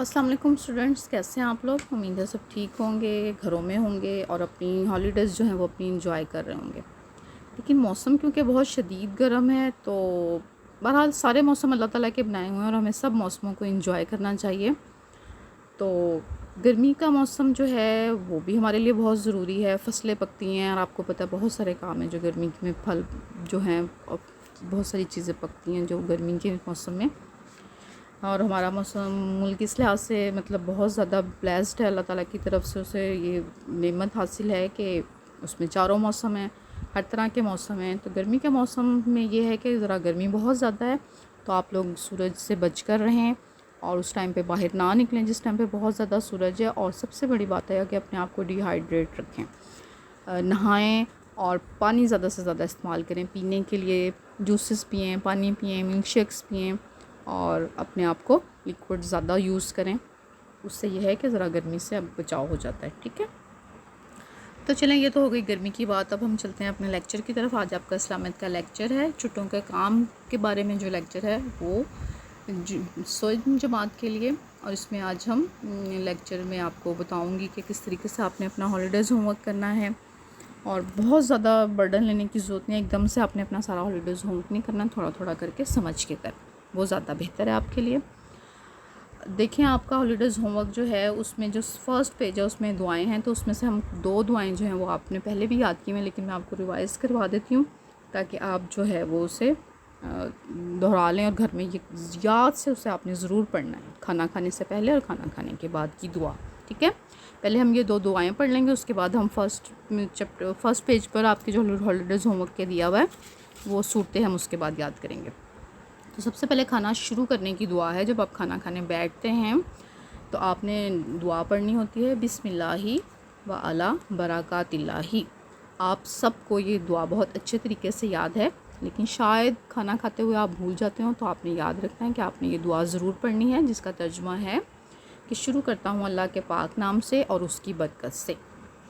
السلام علیکم اسٹوڈنٹس، کیسے ہیں آپ لوگ؟ امید ہے سب ٹھیک ہوں گے، گھروں میں ہوں گے اور اپنی ہالیڈیز جو ہیں وہ اپنی انجوائے کر رہے ہوں گے۔ لیکن موسم کیونکہ بہت شدید گرم ہے، تو بہرحال سارے موسم اللہ تعالیٰ کے بنائے ہوئے ہیں اور ہمیں سب موسموں کو انجوائے کرنا چاہیے۔ تو گرمی کا موسم جو ہے وہ بھی ہمارے لیے بہت ضروری ہے، فصلیں پکتی ہیں اور آپ کو پتہ ہے بہت سارے کام ہیں جو گرمی میں پھل جو ہیں اور بہت ساری چیزیں پکتی ہیں جو گرمی کے موسم میں۔ اور ہمارا موسم ملک اس لحاظ سے مطلب بہت زیادہ بلیسڈ ہے، اللہ تعالیٰ کی طرف سے اسے یہ نعمت حاصل ہے کہ اس میں چاروں موسم ہیں، ہر طرح کے موسم ہیں۔ تو گرمی کے موسم میں یہ ہے کہ ذرا گرمی بہت زیادہ ہے، تو آپ لوگ سورج سے بچ کر رہیں اور اس ٹائم پہ باہر نہ نکلیں جس ٹائم پہ بہت زیادہ سورج ہے۔ اور سب سے بڑی بات ہے کہ اپنے آپ کو ڈی ہائیڈریٹ رکھیں، نہائیں اور پانی زیادہ سے زیادہ استعمال کریں، پینے کے لیے جوسز پئیں، پانی پئیں، ملک شیکس پئیں اور اپنے آپ کو لیکوڈ زیادہ یوز کریں۔ اس سے یہ ہے کہ ذرا گرمی سے اب بچاؤ ہو جاتا ہے، ٹھیک ہے؟ تو چلیں، یہ تو ہو گئی گرمی کی بات۔ اب ہم چلتے ہیں اپنے لیکچر کی طرف۔ آج آپ کا اسلامت کا لیکچر ہے، چھٹوں کے کام کے بارے میں جو لیکچر ہے وہ سوئم جماعت کے لیے، اور اس میں آج ہم لیکچر میں آپ کو بتاؤں گی کہ کس طریقے سے آپ نے اپنا ہالیڈیز ہوم ورک کرنا ہے۔ اور بہت زیادہ برڈن لینے کی ضرورت نہیں، ایک دم سے آپ نے اپنا سارا ہالیڈیز ہوم ورک نہیں کرنا، تھوڑا تھوڑا کر کے سمجھ کے کریں، وہ زیادہ بہتر ہے آپ کے لیے۔ دیکھیں، آپ کا ہالیڈیز ہوم ورک جو ہے اس میں جو فرسٹ پیج ہے اس میں دعائیں ہیں، تو اس میں سے ہم 2 دعائیں جو ہیں وہ آپ نے پہلے بھی یاد کی ہیں، لیکن میں آپ کو ریوائز کروا دیتی ہوں تاکہ آپ جو ہے وہ اسے دہرا لیں، اور گھر میں یہ یاد سے اسے آپ نے ضرور پڑھنا ہے، کھانا کھانے سے پہلے اور کھانا کھانے کے بعد کی دعا، ٹھیک ہے؟ پہلے ہم یہ 2 دعائیں پڑھ لیں گے، اس کے بعد ہم فرسٹ پیج پر آپ کے جو ہالیڈیز ہوم ورک کے دیا ہوا ہے وہ صورتیں ہم اس کے بعد یاد کریں گے۔ تو سب سے پہلے کھانا شروع کرنے کی دعا ہے، جب آپ کھانا کھانے بیٹھتے ہیں تو آپ نے دعا پڑھنی ہوتی ہے، بسم اللہ و علی برکات اللہ۔ آپ سب کو یہ دعا بہت اچھے طریقے سے یاد ہے، لیکن شاید کھانا کھاتے ہوئے آپ بھول جاتے ہوں، تو آپ نے یاد رکھنا ہے کہ آپ نے یہ دعا ضرور پڑھنی ہے، جس کا ترجمہ ہے کہ شروع کرتا ہوں اللہ کے پاک نام سے اور اس کی برکت سے،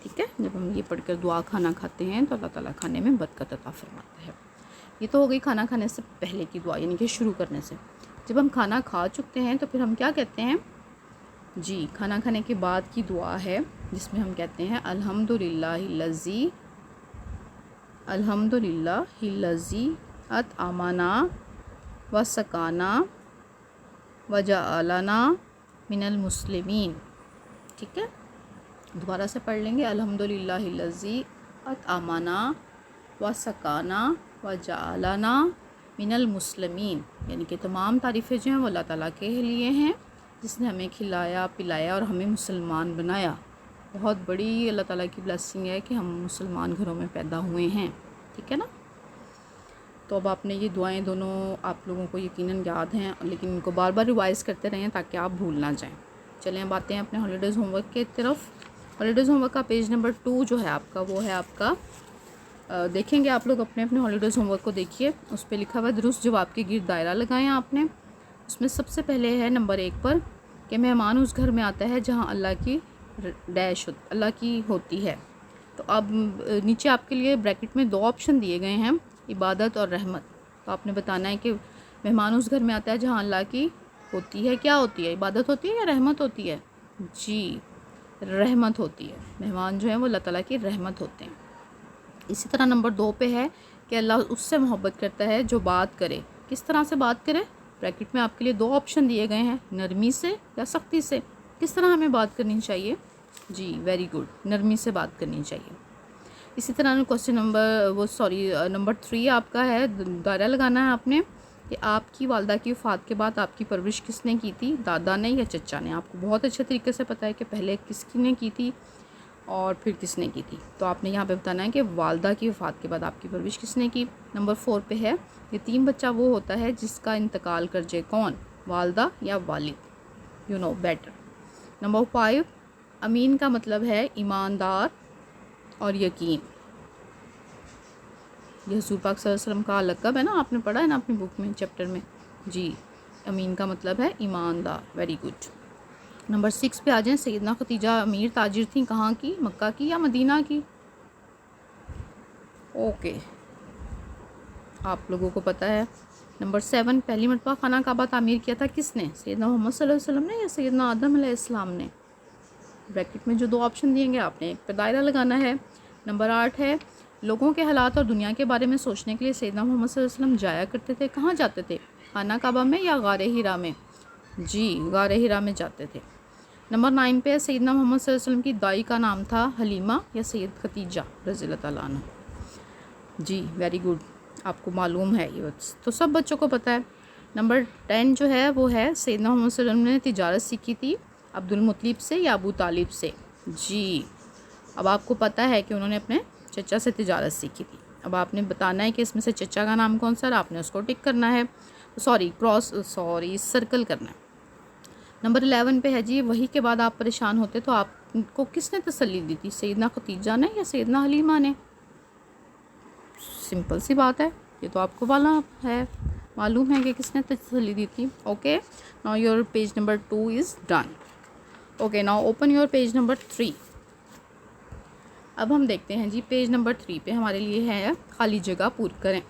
ٹھیک ہے؟ جب ہم یہ پڑھ کر دعا کھانا کھاتے ہیں تو اللہ تعالیٰ کھانے میں برکت عطا فرماتا ہے۔ یہ تو ہو گئی کھانا کھانے سے پہلے کی دعا، یعنی کہ شروع کرنے سے۔ جب ہم کھانا کھا چکتے ہیں تو پھر ہم کیا کہتے ہیں؟ جی، کھانا کھانے کے بعد کی دعا ہے جس میں ہم کہتے ہیں الحمدللہ الذی اطعمنا و سقانا و جعلنا من المسلمین، ٹھیک ہے؟ دوبارہ سے پڑھ لیں گے، الحمدللہ الذی اطعمنا و سقانا و جعلنا من المسلمین، یعنی کہ تمام تعریفیں جو ہیں وہ اللہ تعالیٰ کے لیے ہیں جس نے ہمیں کھلایا پلایا اور ہمیں مسلمان بنایا۔ بہت بڑی اللہ تعالیٰ کی بلیسنگ ہے کہ ہم مسلمان گھروں میں پیدا ہوئے ہیں، ٹھیک ہے نا؟ تو اب آپ نے یہ دعائیں دونوں آپ لوگوں کو یقیناً یاد ہیں، لیکن ان کو بار بار ریوائز کرتے رہیں تاکہ آپ بھول نہ جائیں۔ چلیں اب آتے ہیں اپنے ہالیڈیز ہوم ورک کی طرف۔ ہالیڈیز ہوم ورک کا پیج نمبر 2 جو ہے آپ کا، وہ ہے آپ کا، دیکھیں گے آپ لوگ اپنے ہالیڈیز ہوم ورک کو دیکھیے، اس پہ لکھا ہوا ہے درست جواب کے گرد دائرہ لگائیں آپ نے۔ اس میں سب سے پہلے ہے نمبر 1 پر کہ مہمان اس گھر میں آتا ہے جہاں اللہ کی ہوتی ہے۔ تو اب نیچے آپ کے لیے بریکٹ میں 2 آپشن دیے گئے ہیں، عبادت اور رحمت۔ تو آپ نے بتانا ہے کہ مہمان اس گھر میں آتا ہے جہاں اللہ کی ہوتی ہے، کیا ہوتی ہے؟ عبادت ہوتی ہے یا رحمت ہوتی ہے؟ جی، رحمت ہوتی ہے۔ مہمان جو ہیں وہ اللہ تعالیٰ کی رحمت ہوتے ہیں۔ اسی طرح نمبر 2 پہ ہے کہ اللہ اس سے محبت کرتا ہے جو بات کرے۔ کس طرح سے بات کرے؟ بریکٹ میں آپ کے لیے 2 آپشن دیے گئے ہیں، نرمی سے یا سختی سے۔ کس طرح ہمیں بات کرنی چاہیے؟ جی، ویری گڈ، نرمی سے بات کرنی چاہیے۔ اسی طرح کوسچن نمبر 3 آپ کا ہے، دائرہ لگانا ہے آپ نے کہ آپ کی والدہ کی وفات کے بعد آپ کی پرورش کس نے کی تھی؟ دادا نے یا چچا نے؟ آپ کو بہت اچھے طریقے سے پتہ ہے کہ پہلے کس کی نے کی تھی اور پھر کس نے کی تھی۔ تو آپ نے یہاں پہ بتانا ہے کہ والدہ کی وفات کے بعد آپ کی پرورش کس نے کی۔ نمبر 4 پہ ہے، یتیم بچہ وہ ہوتا ہے جس کا انتقال کر جائے، کون؟ والدہ یا والد؟ You know better. نمبر 5، امین کا مطلب ہے ایماندار اور یقین۔ یہ حضور پاک صلی اللہ علیہ وسلم کا لقب ہے نا، آپ نے پڑھا ہے نا اپنی بک میں، چیپٹر میں۔ جی، امین کا مطلب ہے ایماندار، ویری گڈ۔ نمبر 6 پہ آ جائیں، سیدنا خدیجہ امیر تاجر تھیں، کہاں کی؟ مکہ کی یا مدینہ کی؟ اوکے، آپ لوگوں کو پتہ ہے نمبر 7 پہلی مرتبہ خانہ کعبہ تعمیر کیا تھا کس نے؟ سیدنا محمد صلی اللہ علیہ وسلم نے یا سیدنا آدم علیہ السلام نے؟ بریکٹ میں جو 2 آپشن دیے گے آپ نے ایک پہ دائرہ لگانا ہے۔ نمبر 8 ہے لوگوں کے حالات اور دنیا کے بارے میں سوچنے کے لیے سیدنا محمد صلی اللہ علیہ وسلم جایا کرتے تھے، کہاں جاتے تھے؟ خانہ کعبہ میں یا غار حرا میں؟ جی غار حرا میں جاتے تھے۔ نمبر 9 پہ سیدنا محمد صلی اللہ علیہ وسلم کی دائی کا نام تھا حلیمہ یا سید خدیجہ رضی اللہ تعالیٰ عنہ؟ جی ویری گڈ، آپ کو معلوم ہے یہ تو سب بچوں کو پتہ ہے۔ نمبر 10 جو ہے وہ ہے سیدنا محمد صلی اللہ علیہ وسلم نے تجارت سیکھی تھی عبد المطلب سے یا ابو طالب سے؟ جی اب آپ کو پتہ ہے کہ انہوں نے اپنے چچا سے تجارت سیکھی تھی۔ اب آپ نے بتانا ہے کہ اس میں سے چچا کا نام کون سا ہے، آپ نے اس کو ٹک کرنا ہے، سرکل کرنا ہے۔ نمبر 11 پہ ہے جی وہی کے بعد آپ پریشان ہوتے تو آپ کو کس نے تسلی دی تھی؟ سیدنا خدیجہ نے یا سیدنا حلیمہ نے؟ سمپل سی بات ہے، یہ تو آپ کو والا ہے، معلوم ہے کہ کس نے تسلی دی تھی۔ Okay now your page number 2 is done. Okay now open your page number 3۔ اب ہم دیکھتے ہیں جی پیج نمبر 3 پہ ہمارے لیے ہے خالی جگہ پور کریں۔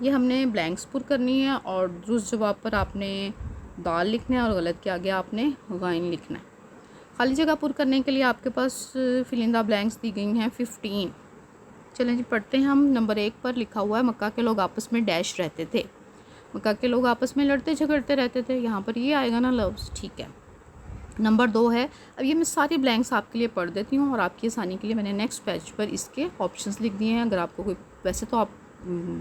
یہ ہم نے بلینکس پور کرنی ہے اور درست جواب پر آپ نے دال لکھنا ہے اور غلط کے آگے آپ نے غائن لکھنا ہے۔ خالی جگہ پور کرنے کے لیے آپ کے پاس فلندہ بلینکس دی گئی ہیں 15۔ چلیں جی پڑھتے ہیں ہم۔ نمبر 1 پر لکھا ہوا ہے مکہ کے لوگ آپس میں ڈیش رہتے تھے۔ مکہ کے لوگ آپس میں لڑتے جھگڑتے رہتے تھے، یہاں پر یہ آئے گا نا لفظ، ٹھیک ہے۔ نمبر 2 ہے، اب یہ میں ساری بلینکس آپ کے لیے پڑھ دیتی ہوں اور آپ کی آسانی کے لیے میں نے نیکسٹ پیج پر اس کے آپشنس لکھ دیے ہیں۔ اگر آپ کو کوئی، ویسے تو آپ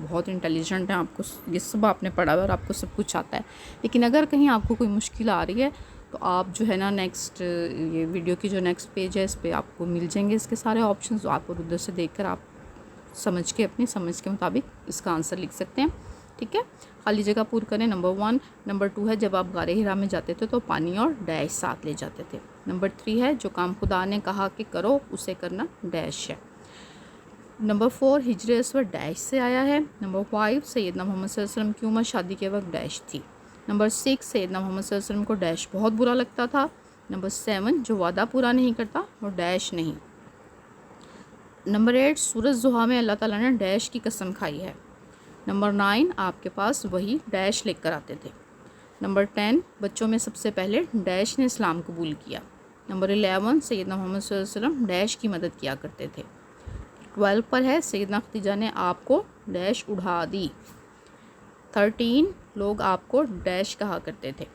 بہت انٹیلیجنٹ ہیں، آپ کو یہ سب آپ نے پڑھا ہوا اور آپ کو سب کچھ آتا ہے، لیکن اگر کہیں آپ کو کوئی مشکل آ رہی ہے تو آپ جو ہے نا نیکسٹ یہ ویڈیو کی جو نیکسٹ پیج ہے اس پہ آپ کو مل جائیں گے اس کے سارے آپشنز، آپ ادھر سے دیکھ کر آپ سمجھ کے اپنی سمجھ کے مطابق اس کا آنسر لکھ سکتے ہیں، ٹھیک ہے۔ خالی جگہ پور کریں نمبر 1۔ نمبر 2 ہے جب آپ غار حرا میں جاتے تھے تو پانی اور ڈیش ساتھ لے جاتے تھے۔ نمبر 3 ہے جو کام خدا نے کہا کہ کرو اسے کرنا ڈیش ہے۔ نمبر 4 ہجر اسود ڈیش سے آیا ہے۔ نمبر 5 سیدنا محمد صلی اللہ علیہ وسلم کی عمر شادی کے وقت ڈیش تھی۔ نمبر 6 سیدنا محمد صلی اللہ علیہ وسلم کو ڈیش بہت برا لگتا تھا۔ نمبر 7 جو وعدہ پورا نہیں کرتا وہ ڈیش نہیں۔ نمبر 8 سورج ضحیٰ میں اللہ تعالیٰ نے ڈیش کی قسم کھائی ہے۔ نمبر 9 آپ کے پاس وہی ڈیش لے کر آتے تھے۔ نمبر 10 بچوں میں سب سے پہلے ڈیش نے اسلام قبول کیا۔ نمبر 11 سیدنا محمد صلی اللہ علیہ وسلم ڈیش کی مدد کیا کرتے تھے۔ 12 پر ہے سیدنا خدیجہ نے آپ کو ڈیش اڑا دی۔ 13 لوگ آپ کو ڈیش کہا کرتے تھے۔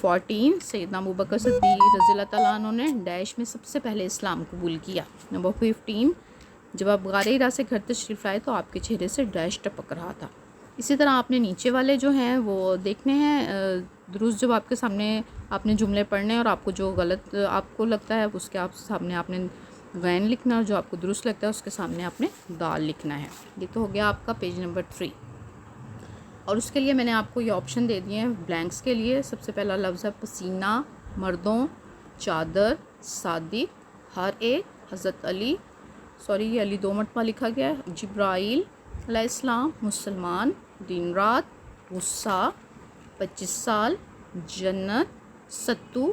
14 سیدنا ابوبکر صدیق رضی اللہ تعالیٰ عنہ نے ڈیش میں سب سے پہلے اسلام قبول کیا۔ نمبر 15 جب آپ غار حرا سے گھر تشریف لائے تو آپ کے چہرے سے ڈیش ٹپک رہا تھا۔ اسی طرح آپ نے نیچے والے جو ہیں وہ دیکھنے ہیں، درست جب آپ کے سامنے آپ نے جملے پڑھنے ہیں اور آپ کو جو غلط آپ کو لگتا ہے اس کے سامنے آپ نے غین لکھنا، اور جو آپ کو درست لگتا ہے اس کے سامنے آپ نے دال لکھنا ہے۔ یہ تو ہو گیا آپ کا پیج نمبر 3۔ اور اس کے لیے میں نے آپ کو یہ آپشن دے دیے ہیں بلینکس کے لیے۔ سب سے پہلا لفظ ہے پسینہ، مردوں، چادر، صادق، ہر ایک، حضرت علی، یہ علی 2 مرتبہ لکھا گیا ہے، جبرائیل علیہ السلام، مسلمان، دن رات، غصہ، 25 سال، جنت، ستو،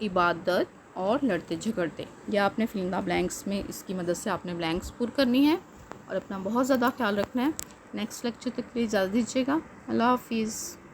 عبادت اور لڑتے جھگڑتے۔ یہ آپ نے فلندہ بلینکس میں اس کی مدد سے آپ نے بلینکس پور کرنی ہے اور اپنا بہت زیادہ خیال رکھنا ہے۔ نیکسٹ لیکچر تک کے لیے اجازت دیجیے گا۔ اللہ حافظ۔